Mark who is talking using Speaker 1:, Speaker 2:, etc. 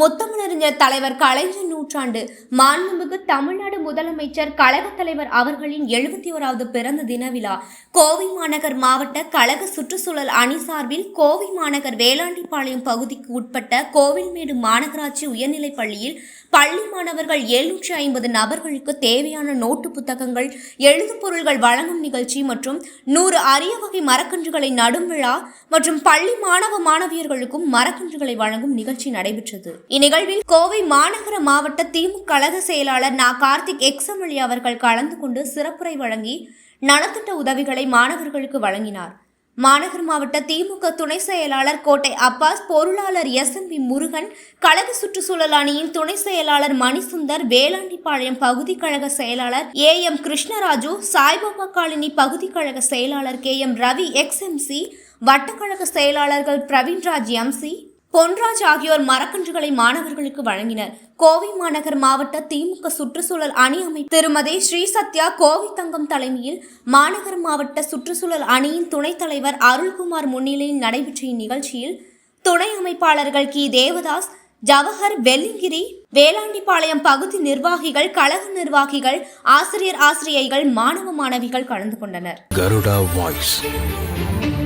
Speaker 1: முத்தமிழறிஞர் தலைவர் கலைஞர் நூற்றாண்டு மாண்புமிகு தமிழ்நாடு முதலமைச்சர் கழகத் தலைவர் அவர்களின் 71வது பிறந்த தின விழா கோவை மாநகர் மாவட்ட கழக சுற்றுச்சூழல் அணி சார்பில் கோவை மாநகர் வேளாண்டிப்பாளையம் பகுதிக்கு உட்பட்ட கோவில்மேடு மாநகராட்சி உயர்நிலைப் பள்ளியில் பள்ளி மாணவர்கள் 750 நபர்களுக்கு தேவையான நோட்டு புத்தகங்கள், எழுது பொருள்கள் வழங்கும் நிகழ்ச்சி மற்றும் 100 அரிய வகை மரக்கன்றுகளை நடும் விழா மற்றும் பள்ளி மாணவ மாணவியர்களுக்கும் மரக்கன்றுகளை வழங்கும் நிகழ்ச்சி நடைபெற்றது. இந்நிகழ்வில் கோவை மாநகர மாவட்ட திமுக கழக செயலாளர் கார்த்திக் எக்ஸ்எம்எல்ஏ அவர்கள் கலந்து கொண்டு சிறப்புரை வழங்கி நலத்திட்ட உதவிகளை மாணவர்களுக்கு வழங்கினார். மாநகர் மாவட்ட திமுக துணை செயலாளர் கோட்டை அப்பாஸ், பொருளாளர் SMB முருகன், கழக சுற்றுச்சூழல் அணியின் துணை செயலாளர் மணிசுந்தர், வேளாண்டிப்பாளையம் பகுதி கழக செயலாளர் AM கிருஷ்ணராஜு, சாய்பாபா காலனி பகுதி கழக செயலாளர் KM ரவி XMC, வட்டக்கழக செயலாளர்கள் பிரவீன்ராஜ் MC, பொன்ராஜ் ஆகியோர் மரக்கன்றுகளை மாணவர்களுக்கு வழங்கினர். கோவை மாநகர் மாவட்ட திமுக சுற்றுச்சூழல் அணி அமைப்பு திருமதி ஸ்ரீ சத்யா கோவை தங்கம் தலைமையில் மாநகர் மாவட்ட சுற்றுச்சூழல் அணியின் துணைத் தலைவர் அருள்குமார் முன்னிலையில் நடைபெற்ற இந்நிகழ்ச்சியில் துணை அமைப்பாளர்கள் கி தேவதாஸ், ஜவஹர், வெள்ளிங்கிரி, வேளாண்டிப்பாளையம் பகுதி நிர்வாகிகள், கழக நிர்வாகிகள், ஆசிரியைகள், மாணவ மாணவிகள் கலந்து கொண்டனர்.